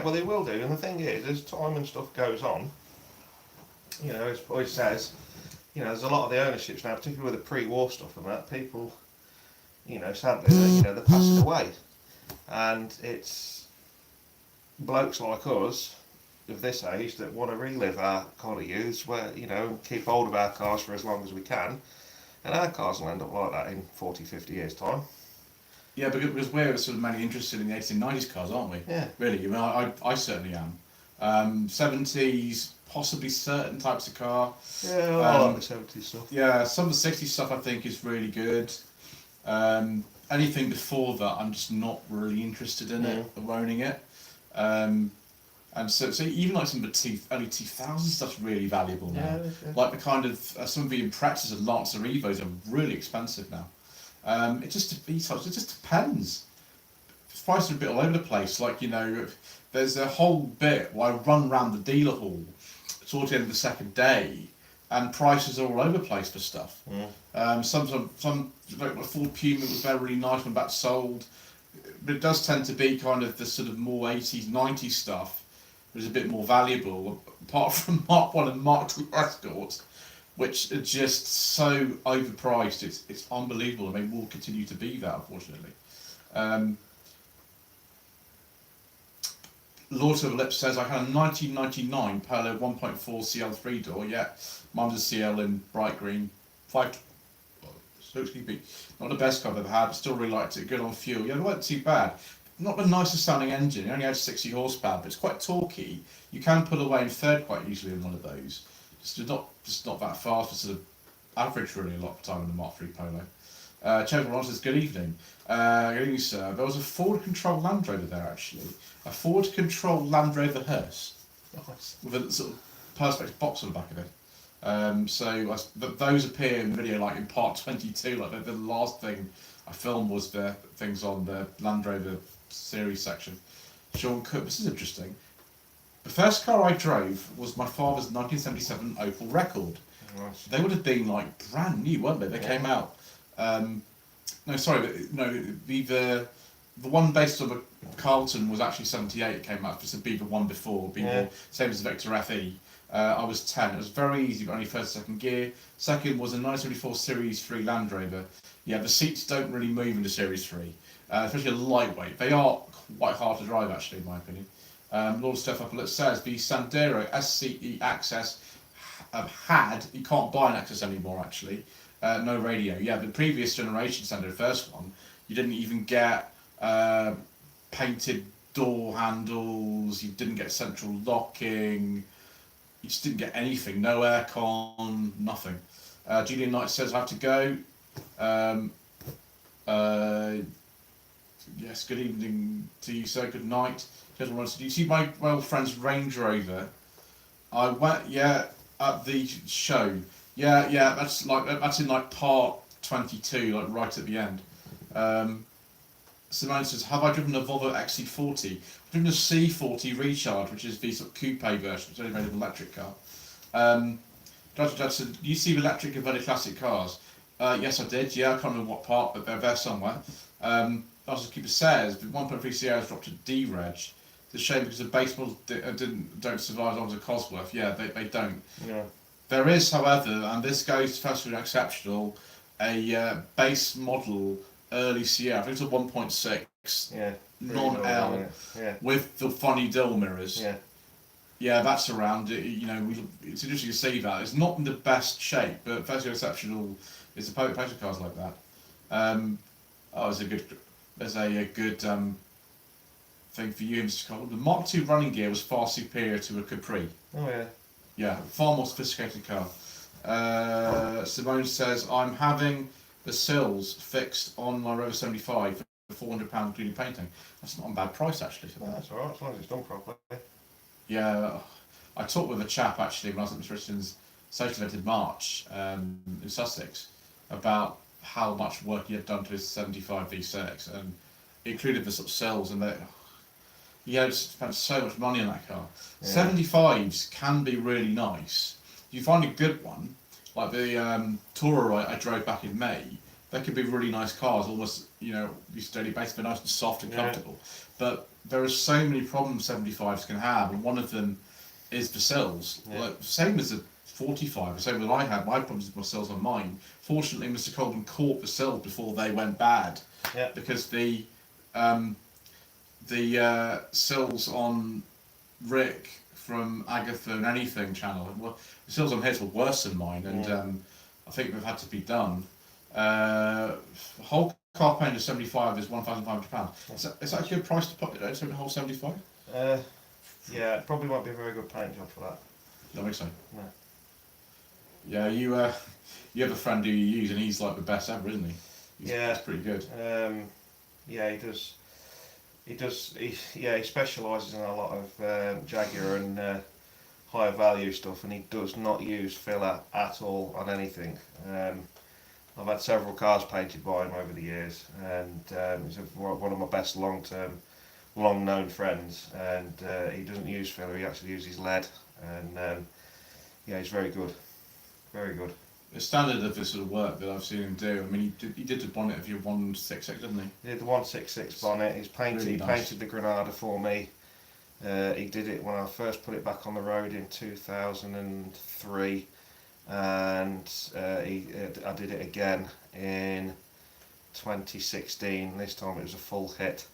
well, they will do. And the thing is, as time and stuff goes on, as Boy says, there's a lot of the ownerships now, particularly with the pre-war stuff and that, people, sadly, they're passing away. And it's blokes like us of this age that want to relive our kind of youths, where, keep hold of our cars for as long as we can. And our cars will end up like that in 40, 50 years' time. Yeah, because we're sort of mainly interested in the 1890s cars, aren't we? Yeah. Really, I certainly am. 70s, possibly certain types of car. Yeah, I like the 70s stuff. Yeah, some of the 60s stuff I think is really good. Anything before that, I'm just not really interested in it or owning it. And so even like some of the early 2000s stuff's really valuable now. Yeah. Like the kind of some of the Imprezas and Lancer Evos are really expensive now. It just depends. Prices are a bit all over the place. Like there's a whole bit where I run around the dealer hall towards the end of the second day, and prices are all over the place for stuff. Some like the Ford Puma was very nice when that sold, but it does tend to be kind of the sort of more 80s, 90s stuff. Was a bit more valuable, apart from Mark 1 and Mark 2 Escorts, which are just so overpriced. It's unbelievable, and they will continue to be that, unfortunately. Lord Silver Lips says, I had a 1999 Polo 1.4 CL 3-door, yeah, mine was a CL in bright green, not the best car I've ever had, but still really liked it, good on fuel, yeah, it wasn't too bad. Not the nicest sounding engine, it only had 60 horsepower, but it's quite torquey. You can pull away in third quite easily in one of those. Just not that fast, but sort of average really a lot of the time in the Mark III Polo. Chevron says, good evening. Good evening, sir. There was a Ford controlled Land Rover there actually. A Ford controlled Land Rover hearse. Nice. With a sort of perspex box on the back of it. Those appear in the video like in part 22, like the last thing I filmed was the things on the Land Rover series section. Sean Cook, this is interesting. The first car I drove was my father's 1977 Opel Record. Nice. They would have been like brand new, weren't they? They came out. The one based on the Carlton was actually 78. It came out. Just to be the one before, same as the Vector FE. I was 10. It was very easy, but only first, second gear. Second was a 1974 Series 3 Land Rover. Yeah, the seats don't really move into Series 3, especially a lightweight. They are quite hard to drive, actually, in my opinion. Lord stuff up, it says the Sandero SCE Access had, you can't buy an Access anymore, actually. No radio. Yeah, the previous generation Sandero, the first one, you didn't even get painted door handles, you didn't get central locking, you just didn't get anything. No aircon, nothing. Julian Knight says I have to go. Yes, good evening to you, sir. Good night. Gentlemen, do you see my old friend's Range Rover? I went, yeah, at the show. Yeah, that's in like part 22, like right at the end. Simone says, have I driven a Volvo XC40? I've driven a C40 Recharge, which is the sort of coupe version. It's only made of an electric car. Judge said, do you see the electric and very classic cars? Yes, I did. Yeah, I can't remember what part, but they're there somewhere. Just Keeper says, the 1.3 Sierra's dropped to D-Reg. It's a shame because the base models don't survive as long as a Cosworth. Yeah, they don't. Yeah. There is, however, and this goes to Fast Food Exceptional, a base model early Sierra. I think it's a 1.6 non-L with the funny dill mirrors. Yeah, that's around. You know, it's interesting to see that. It's not in the best shape, but Fast Food Exceptional is a pleasure cars like that. There's a good thing for you, Mr. Cole. The Mark II running gear was far superior to a Capri. Oh yeah. Yeah, far more sophisticated car. Simone says, I'm having the sills fixed on my Rover 75 for £400 including painting. That's not a bad price, actually. No, that's alright, as long as it's done properly. Yeah, I talked with a chap, actually, when I was at Mr. Richardson's social event in March in Sussex about how much work he had done to his 75 V6, and it included the sort of sills, and he had spent so much money on that car. Yeah. 75s can be really nice. If you find a good one, like the Tourer I drove back in May, they can be really nice cars, almost, you know, these steady base, they're nice and soft and comfortable. But there are so many problems 75s can have, and one of them is the sills. Yeah. Like, same as a 45, the same as I had, my problems with my sills on mine. Fortunately, Mr. Colvin caught the sills before they went bad, because the sills on Rick from Agatha and Anything channel, well, the sills on his were worse than mine, and I think they've had to be done. Whole car paint of 75 is £1,500. Is that a good price to put it out? So the whole 75? Yeah, it probably won't be a very good paint job for that. You don't think so? No. Yeah, you have a friend who you use, and he's like the best ever, isn't he? He's pretty good. Yeah, he does. He specialises in a lot of Jaguar and higher value stuff, and he does not use filler at all on anything. I've had several cars painted by him over the years, and he's one of my best long-known friends, and he doesn't use filler, he actually uses lead, and he's very good. Very good. The standard of this sort of work that I've seen him do, I mean, he did the bonnet of your 166, didn't he? He did the 166 bonnet, he painted the Granada for me. He did it when I first put it back on the road in 2003, and I did it again in 2016. This time it was a full hit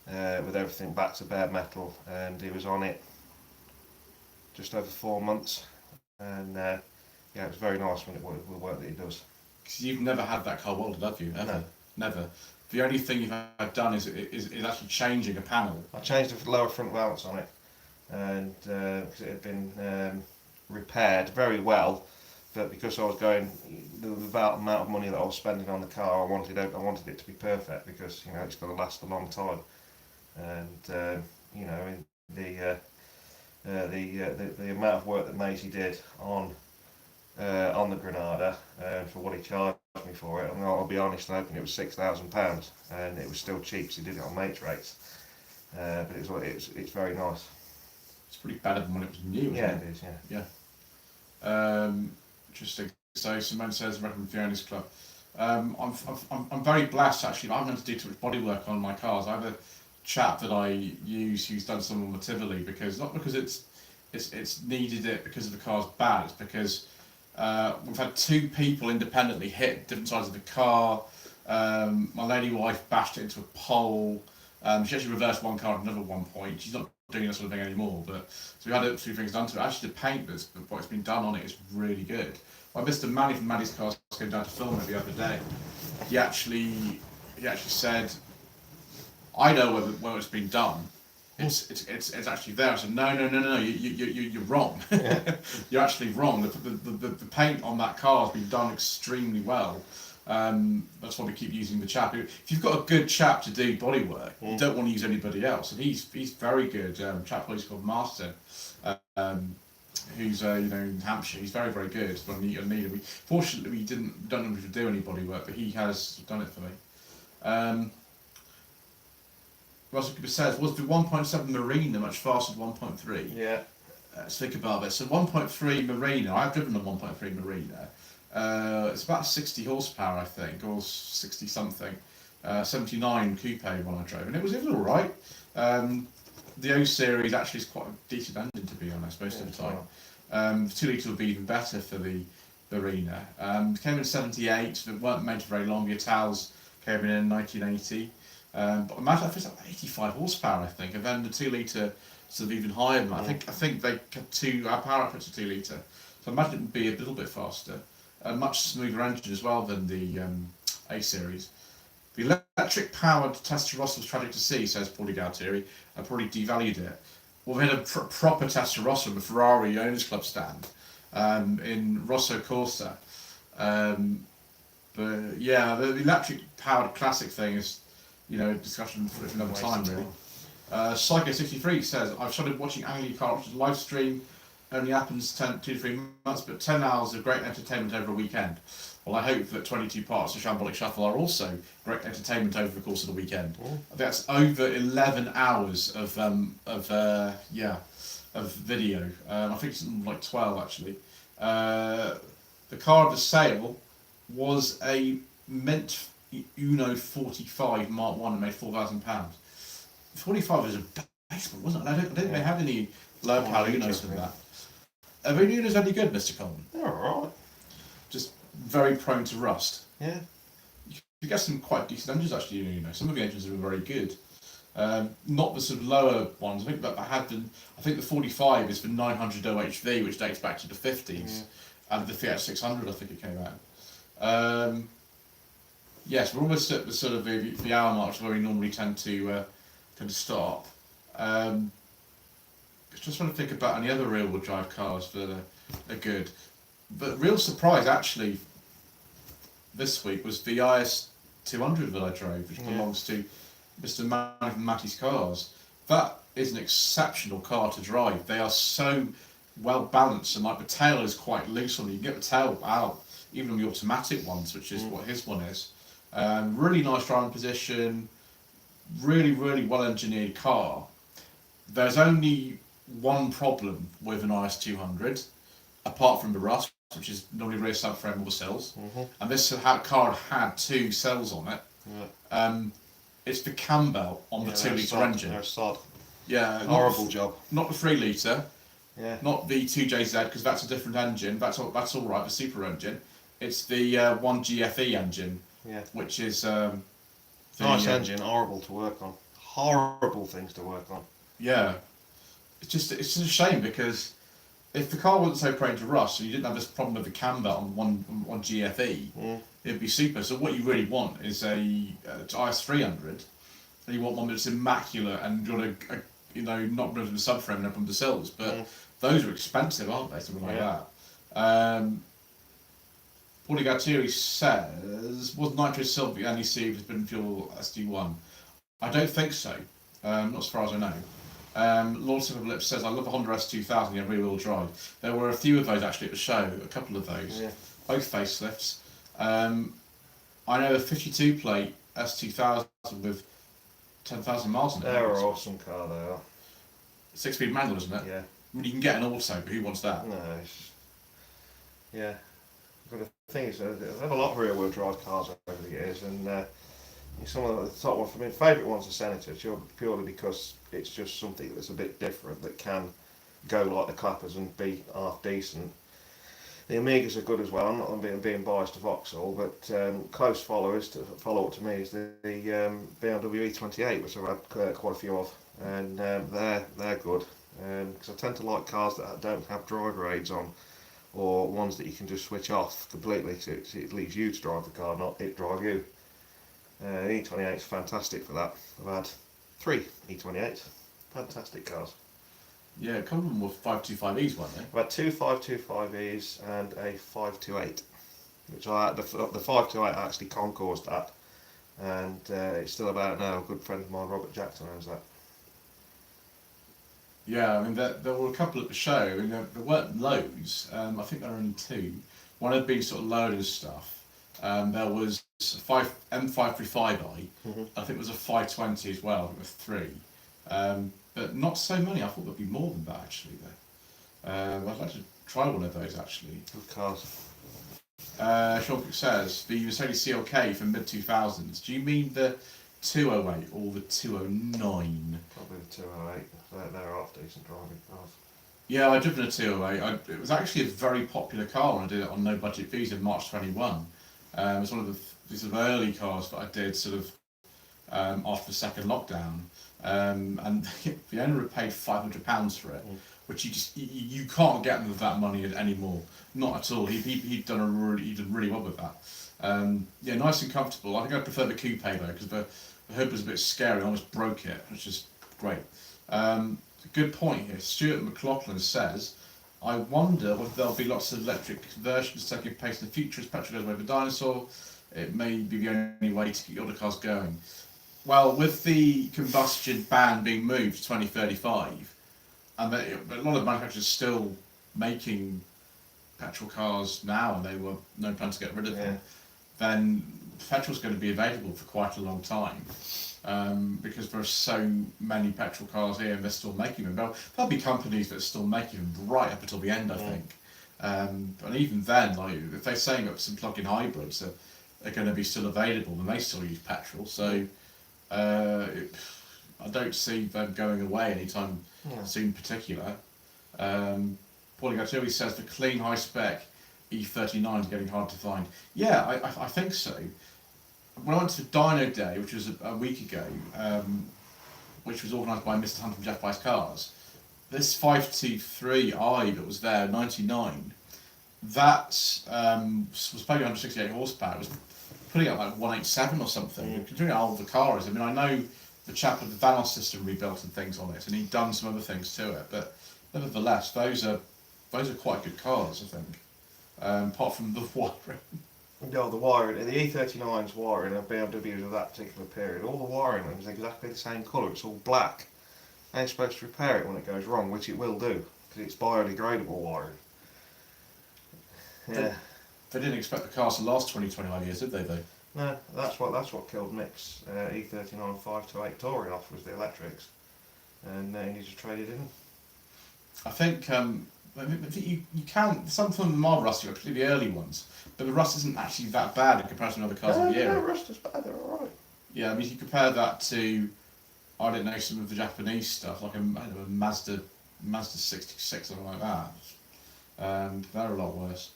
with everything back to bare metal, and he was on it just over 4 months, and it was very nice when the work that he does. Because you've never had that car welded, have you? Ever? No. Never. The only thing you've done is actually changing a panel. I changed the lower front valance on it, and because it had been repaired very well, but because I was going the amount of money that I was spending on the car, I wanted it to be perfect, because it's going to last a long time, and the amount of work that Maisie did on the Granada for what he charged me for it, and I'll be honest and open, it was £6,000, and it was still cheap, so he did it on mates rates, but it's very nice. It's pretty better than when it was new, isn't it? Yeah, it is. Yeah. Interesting. So Simone says, "Recommend Fiona's Club." I'm very blessed, actually. I haven't had to do too much bodywork on my cars. I have a chap that I use who's done some on the Tivoli, not because it's it's needed it because the car's bad. It's because we've had 2 people independently hit different sides of the car. My lady wife bashed it into a pole. She actually reversed one car at another one point. She's not doing that sort of thing anymore, but so we had a few things done to it. Actually, the paint what's been done on it is really good. Well, Mr. Manny from Manny's Cars came down to film it the other day. He actually said, "I know where it's been done. It's actually there." I said, "No, you're wrong. Yeah. You're actually wrong. The paint on that car has been done extremely well." That's why we keep using the chap. If you've got a good chap to do bodywork, you don't want to use anybody else. And he's very good. Chap who's called Martin, who's in Hampshire. He's very good. Fortunately, we don't know if to do any bodywork, but he has done it for me. Russell Cooper says, was the 1.7 Marina much faster than 1.3? Yeah. Let's think about this. So 1.3 Marina, I've driven a 1.3 Marina. It's about 60 horsepower, I think, or 60 something. 79 coupe when I drove, and it was all right. The O series actually is quite a decent engine, to be honest, most of the time. The 2 litre would be even better for the Marina. It came in 78, they weren't made for very long. The Itals came in 1980. But imagine if it's like 85 horsepower, I think, and then the 2 litre sort of even higher than that. I think they kept our power output to 2 litre, so I imagine it would be a little bit faster. A much smoother engine as well than the A series. The electric powered Testarossa was tragic to see, says Paulie Galtieri. I probably devalued it. Well, we had a proper Testarossa on the Ferrari Owners Club stand in Rosso Corsa. But yeah, the electric powered classic thing is, a discussion for another time, really. Psycho63 says, I've started watching Anglia Car live stream. Only happens 2 to 3 months, but 10 hours of great entertainment over a weekend. Well, I hope that 22 parts of Shambolic Shuffle are also great entertainment over the course of the weekend. That's over 11 hours of video. I think it's like 12 actually. The car of the sale was a Mint Uno 45 Mark 1 and made £4,000. 45 was a basement, wasn't it? I don't think they had any low power Unos than that. Are the Unos any good, Mr. Coleman? They're alright. Just very prone to rust. Yeah. You get some quite decent engines actually, Some of the engines are very good. Not the sort of lower ones. I think the 45 is the 900 OHV, which dates back to the 50s, and the Fiat 600, I think it came out. Yes, we're almost at the sort of the hour mark where we normally tend to stop. Just trying to think about any other rear-wheel drive cars that are good. But real surprise actually this week was the IS 200 that I drove, which belongs to Mr. Manny from Matty's Cars. That is an exceptional car to drive. They are so well balanced, and like the tail is quite loose on you. You can get the tail out, even on the automatic ones, which is what his one is. Really nice driving position, really well engineered car. There's only one problem with an IS 200, apart from the rust, which is normally rear subframe or the cells. And this car had 2 cells on it. It's the cam belt on the 2 litre engine. They're sod. Yeah, horrible job. Not the 3 litre. Yeah. Not the 2JZ, because that's a different engine. That's all right. The super engine. It's the 1GFE engine. Yeah. Which is nice engine, horrible to work on. Horrible things to work on. Yeah. It's just a shame, because if the car wasn't so prone to rust and you didn't have this problem with the cam belt on one GFE, it'd be super. So what you really want is a IS 300, and you want one that's immaculate and got not rid of the subframe and open the cells. But those are expensive, aren't they? Something like that. Paulie Gattieri says, was Nitro Silver the only CV has been fuel SD1? I don't think so. Not as far as I know. Lord Silver Lips says, I love the Honda S2000 in rear-wheel drive. There were a few of those actually at the show, a couple of those, both facelifts. I know a 52 plate S2000 with 10,000 miles on it. They're an awesome car, they are. 6-speed manual, isn't it? Yeah. I mean, you can get an auto, but who wants that? No, yeah. But the thing is, I have a lot of rear-wheel drive cars over the years, and some of the top ones, favourite ones are Senators, purely because it's just something that's a bit different, that can go like the clappers and be half decent. The Amigas are good as well. I'm not being biased to Vauxhall, but close followers to follow up to me is the BMW E28, which I've had quite a few of, and they're good. Because I tend to like cars that don't have driver aids on, or ones that you can just switch off completely, so it leaves you to drive the car, not it drive you. The E28 is fantastic for that. I've had 3 E28s, fantastic cars. Yeah, a couple of them were 525Es, weren't they? I've had 2 525Es and a 528, which I had, the 528 actually concours that, and it's still about now. A good friend of mine, Robert Jackson, owns that. Yeah, I mean, there were a couple at the show. I mean, there weren't loads. I think there were only 2. One had been sort of loaded and stuff. There was a M535i. I think there was a 520 as well. I think there were 3. But not so many. I thought there'd be more than that, actually, though. I'd like to try one of those, actually. Good cars. Sean Cook says, the Mercedes CLK from mid-2000s. Do you mean the 208 or the 209? Probably the 208. They're half decent driving cars. Yeah, I'd driven a 208. It was actually a very popular car when I did it on No Budget Visa in March 21. It was one of the sort of early cars that I did sort of after the second lockdown. And the owner had paid £500 for it, which you can't get that money anymore. Not at all. He'd done really well with that. Yeah, nice and comfortable. I think I prefer the coupe though, because the hood was a bit scary. I almost broke it, which is great. Good point here. Stuart McLaughlin says, I wonder whether there'll be lots of electric versions taking place in the future as petrol goes away with dinosaur. It may be the only way to get your other cars going. Well, with the combustion ban being moved to 2035, and a lot of manufacturers still making petrol cars now, and they were no plan to get rid of them, then petrol's going to be available for quite a long time. Because there are so many petrol cars here and they're still making them. There'll be companies that are still making them right up until the end, I think. And even then, like, if they're saying that some plug-in hybrids are going to be still available, then they still use petrol. So I don't see them going away anytime soon in particular. Paulie Gatturi says the clean high-spec E39 is getting hard to find. Yeah, I think so. When I went to Dino Day, which was a week ago, which was organised by Mr. Hunt from Jeff Buys Cars, this 523i that was there, 99, that was putting 168 horsepower. It was putting out like 187 or something. Considering how old the car is, I mean, I know the chap with the Vanos system rebuilt and things on it, and he'd done some other things to it, but nevertheless, those are quite good cars, I think. Apart from the wiring. No, the wiring, the E39's wiring of BMWs of that particular period, all the wiring was exactly the same colour. It's all black. And you're supposed to repair it when it goes wrong, which it will do, because it's biodegradable wiring. Yeah. They didn't expect the cars to last 20-25 years, did they, though? No, that's what killed Mick's E39 528 Touring off, was the electrics. And he needs to trade it in. I think you can, some of them are rusty, particularly the early ones, but the rust isn't actually that bad in comparison to other cars of the era. No, rust is bad, they're alright. Yeah, I mean, if you compare that to, I don't know, some of the Japanese stuff, like a Mazda 66, something like that. They're a lot worse.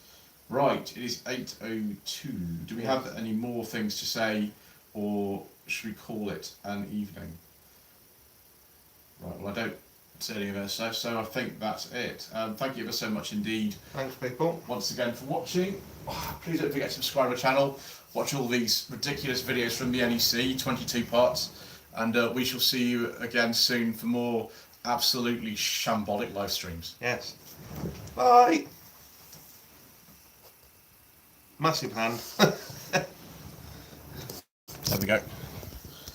Right, it is 8:02. Do we have any more things to say, or should we call it an evening? Right, well, I don't see any of us, so I think that's it. Thank you ever so much indeed. Thanks, people. Once again for watching. Please don't forget to subscribe to the channel. Watch all these ridiculous videos from the NEC, 22 parts, and we shall see you again soon for more absolutely shambolic live streams. Yes. Bye. Massive hand. There we go.